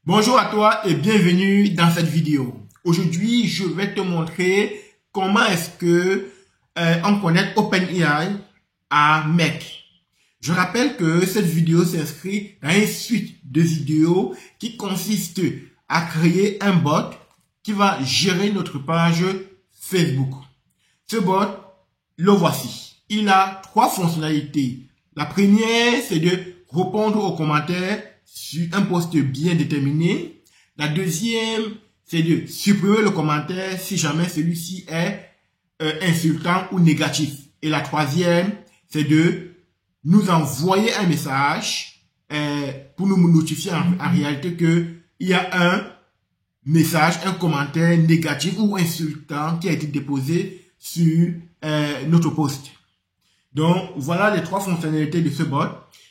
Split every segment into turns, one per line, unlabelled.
Bonjour à toi et bienvenue dans cette vidéo. Aujourd'hui, je vais te montrer comment est-ce que on connecte OpenAI à Make. Je rappelle que cette vidéo s'inscrit dans une suite de vidéos qui consiste à créer un bot qui va gérer notre page Facebook. Ce bot, le voici. Il a trois fonctionnalités. La première, c'est de répondre aux commentaires sur un post bien déterminé. La deuxième, c'est de supprimer le commentaire si jamais celui-ci est insultant ou négatif. Et la troisième, c'est de nous envoyer un message pour nous notifier en réalité qu'il y a un message, un commentaire négatif ou insultant qui a été déposé sur notre post. Donc, voilà les trois fonctionnalités de ce bot.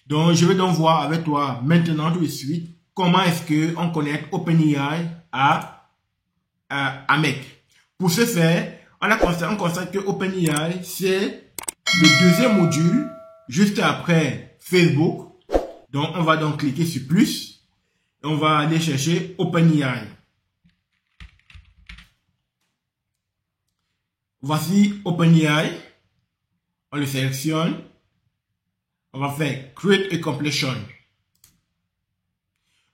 Donc, je vais donc voir avec toi maintenant tout de suite comment est-ce qu'on connecte OpenAI à Make. Pour ce faire, on constate que OpenAI, c'est le deuxième module juste après Facebook. Donc, on va donc cliquer sur plus et on va aller chercher OpenAI. Voici OpenAI. On le sélectionne. On va faire Create a Completion.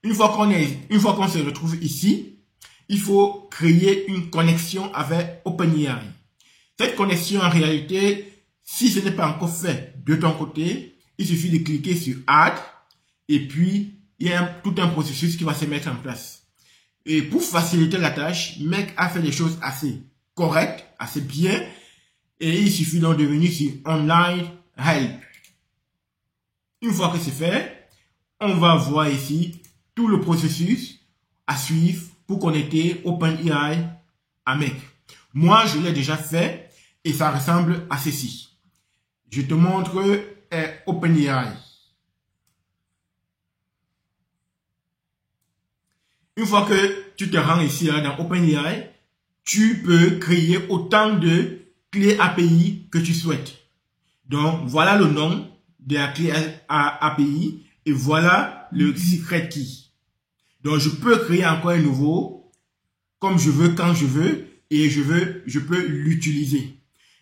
Une fois qu'on se retrouve ici, il faut créer une connexion avec OpenAI. Cette connexion, en réalité, si ce n'est pas encore fait de ton côté, il suffit de cliquer sur Add et puis il y a tout un processus qui va se mettre en place. Et pour faciliter la tâche, Make a fait des choses assez correctes, assez bien. Et il suffit donc de venir sur Online Help. Une fois que c'est fait, on va voir ici tout le processus à suivre pour connecter OpenAI à Make. Moi, je l'ai déjà fait et ça ressemble à ceci. Je te montre OpenAI. Une fois que tu te rends ici dans OpenAI, tu peux créer autant de clé API que tu souhaites. Donc, voilà le nom de la clé API et voilà le secret key. Donc, je peux créer encore un nouveau comme je veux, quand je veux et je peux l'utiliser.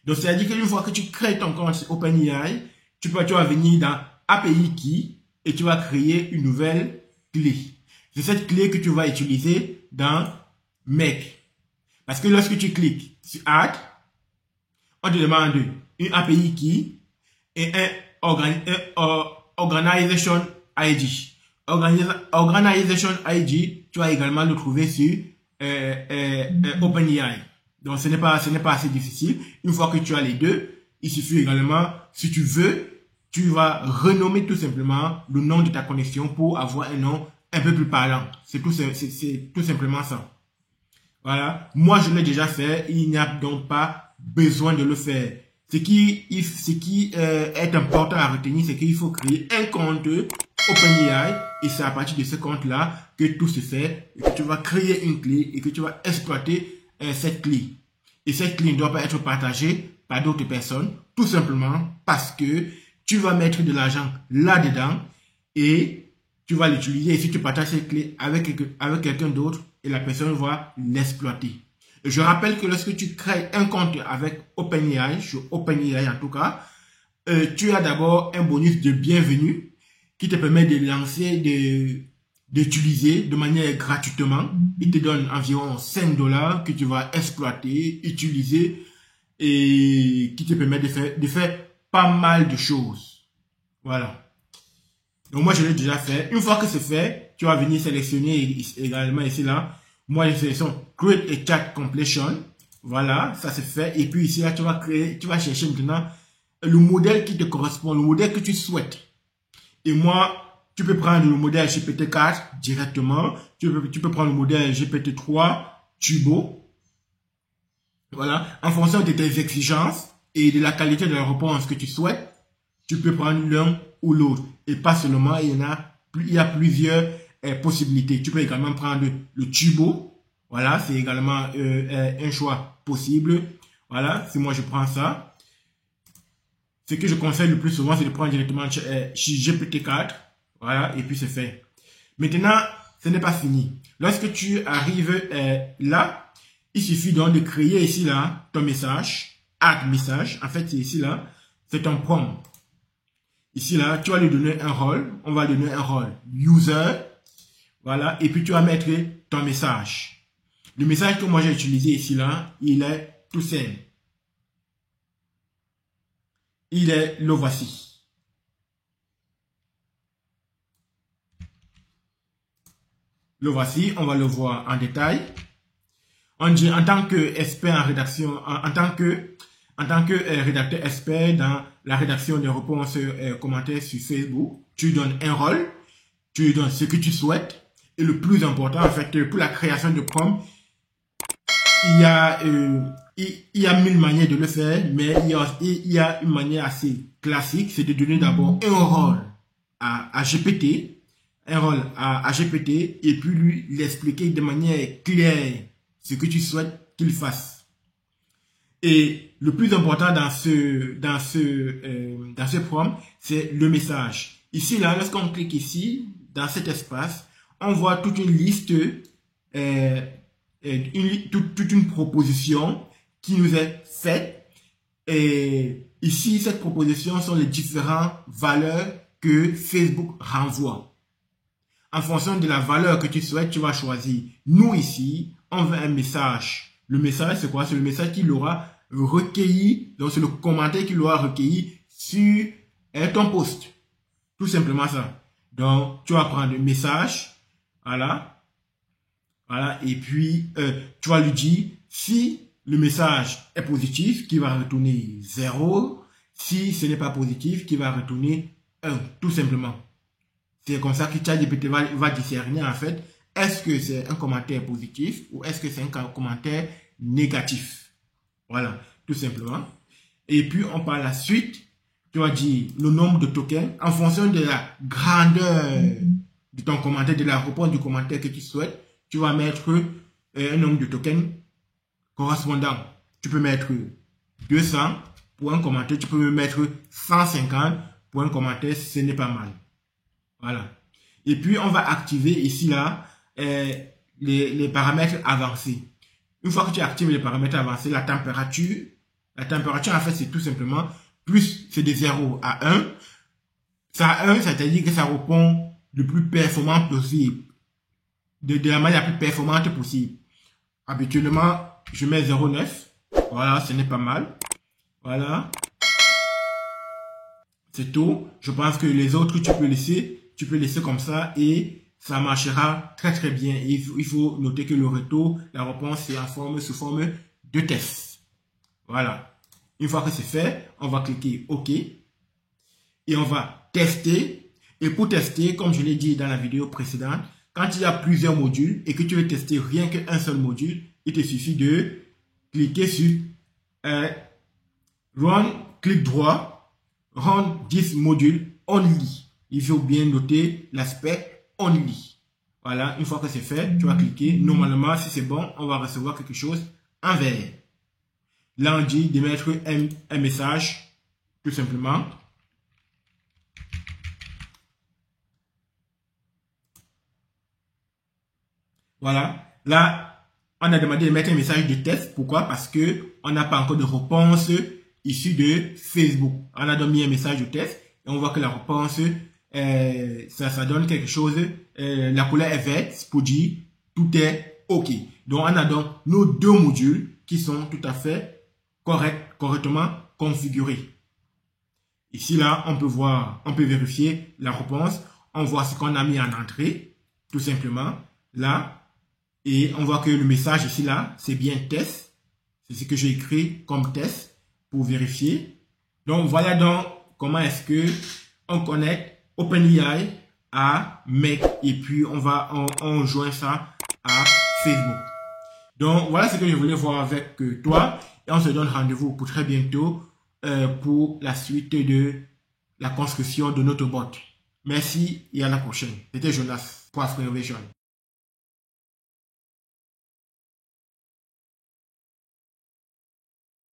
Donc, c'est-à-dire qu'une fois que tu crées ton compte OpenAI, tu vas venir dans API key et tu vas créer une nouvelle clé. C'est cette clé que tu vas utiliser dans Make. Parce que lorsque tu cliques sur Add, on te demande une API key et un Organization ID. Organization ID, tu vas également le trouver sur OpenAI. Donc, ce n'est pas assez difficile. Une fois que tu as les deux, il suffit également, si tu veux, tu vas renommer tout simplement le nom de ta connexion pour avoir un nom un peu plus parlant. C'est tout simplement ça. Voilà. Moi, je l'ai déjà fait. Il n'y a donc pas besoin de le faire. Ce qui est important à retenir, c'est qu'il faut créer un compte OpenAI et c'est à partir de ce compte-là que tout se fait et que tu vas créer une clé et que tu vas exploiter cette clé. Et cette clé ne doit pas être partagée par d'autres personnes, tout simplement parce que tu vas mettre de l'argent là-dedans et tu vas l'utiliser. Et si tu partages cette clé avec quelqu'un d'autre, et la personne va l'exploiter. Je rappelle que lorsque tu crées un compte avec OpenAI, sur OpenAI en tout cas, tu as d'abord un bonus de bienvenue qui te permet de lancer, d'utiliser de manière gratuitement. Il te donne environ 5 $ que tu vas exploiter, utiliser et qui te permet de faire pas mal de choses. Voilà. Donc moi, je l'ai déjà fait. Une fois que c'est fait, tu vas venir sélectionner également ici là. Moi, je sélectionne Create a Chat Completion. Voilà, ça c'est fait. Et puis ici là, tu vas chercher maintenant le modèle qui te correspond, le modèle que tu souhaites. Et moi, tu peux prendre le modèle GPT-4 directement. Tu peux prendre le modèle GPT-3 Turbo. Voilà, en fonction de tes exigences et de la qualité de la réponse que tu souhaites, tu peux prendre l'un ou l'autre. Et pas seulement, il y a plusieurs possibilités. Tu peux également prendre le Turbo. Voilà, c'est également un choix possible. Voilà, si moi je prends ça. Ce que je conseille le plus souvent, c'est de prendre directement GPT-4. Voilà, et puis c'est fait. Maintenant, ce n'est pas fini. Lorsque tu arrives là, il suffit donc de créer ici là ton message, add message. En fait, c'est ici là, c'est ton prompt. Ici là, tu vas lui donner un rôle. On va donner un rôle user. Voilà. Et puis tu vas mettre ton message. Le message que moi j'ai utilisé ici là, il est tout simple. Il est le voici. Le voici, on va le voir en détail. On dit en tant que expert en rédaction, en tant que rédacteur expert dans la rédaction des réponses commentaires sur Facebook, tu donnes un rôle, tu donnes ce que tu souhaites. Et le plus important, en fait, pour la création de prompt, il y a 1000 manières de le faire, mais il y a une manière assez classique, c'est de donner d'abord un rôle à GPT, et puis lui expliquer de manière claire ce que tu souhaites qu'il fasse. Et le plus important dans ce prompt, c'est le message. Ici, là, lorsqu'on clique ici, dans cet espace, on voit toute une liste, toute une proposition qui nous est faite. Et ici, cette proposition sont les différentes valeurs que Facebook renvoie. En fonction de la valeur que tu souhaites, tu vas choisir. Nous, ici, on veut un message. Le message, c'est quoi? C'est le message qu'il aura recueilli, donc c'est le commentaire qu'il aura recueilli sur ton post. Tout simplement ça. Donc, tu vas prendre le message, voilà, et puis tu vas lui dire si le message est positif, qui va retourner 0, si ce n'est pas positif, qui va retourner 1, tout simplement. C'est comme ça que ChatGPT va discerner en fait, est-ce que c'est un commentaire positif ou est-ce que c'est un commentaire négatif. Voilà, tout simplement. Et puis, par la suite, tu vas dire le nombre de tokens en fonction de la grandeur de ton commentaire, de la réponse du commentaire que tu souhaites. Tu vas mettre un nombre de tokens correspondant. Tu peux mettre 200 pour un commentaire, tu peux mettre 150 pour un commentaire, ce n'est pas mal. Voilà. Et puis, on va activer ici, là, les paramètres avancés. Une fois que tu actives les paramètres avancés, la température, en fait, c'est tout simplement, plus c'est de 0 à 1. Ça à 1, c'est-à-dire que ça répond le plus performant possible. De la manière la plus performante possible. Habituellement, je mets 0,9. Voilà, ce n'est pas mal. Voilà. C'est tout. Je pense que les autres, tu peux laisser comme ça et ça marchera très très bien. Et il faut noter que le retour, la réponse, c'est sous forme de test. Voilà. Une fois que c'est fait, on va cliquer OK. Et on va tester. Et pour tester, comme je l'ai dit dans la vidéo précédente, quand il y a plusieurs modules et que tu veux tester rien qu'un seul module, il te suffit de cliquer sur Run, clic droit, Run this module only. Il faut bien noter l'aspect only. Voilà, une fois que c'est fait, tu vas cliquer. Normalement, si c'est bon, on va recevoir quelque chose en vert. Là, on dit de mettre un message, tout simplement. Voilà. Là, on a demandé de mettre un message de test. Pourquoi? Parce que on n'a pas encore de réponse issue de Facebook. On a donc mis un message de test et on voit que la réponse, ça donne quelque chose. La couleur est verte pour dire tout est OK. Donc, on a donc nos deux modules qui sont tout à fait correctement configurés. Ici, là, on peut vérifier la réponse. On voit ce qu'on a mis en entrée, tout simplement. Là. Et on voit que le message ici, là, c'est bien test. C'est ce que j'ai écrit comme test pour vérifier. Donc, voilà donc comment est-ce que on connecte OpenAI à Make. Et puis, on joint ça à Facebook. Donc, voilà ce que je voulais voir avec toi. Et on se donne rendez-vous pour très bientôt pour la suite de la construction de notre bot. Merci et à la prochaine. C'était Jonas pour Afro Innovation.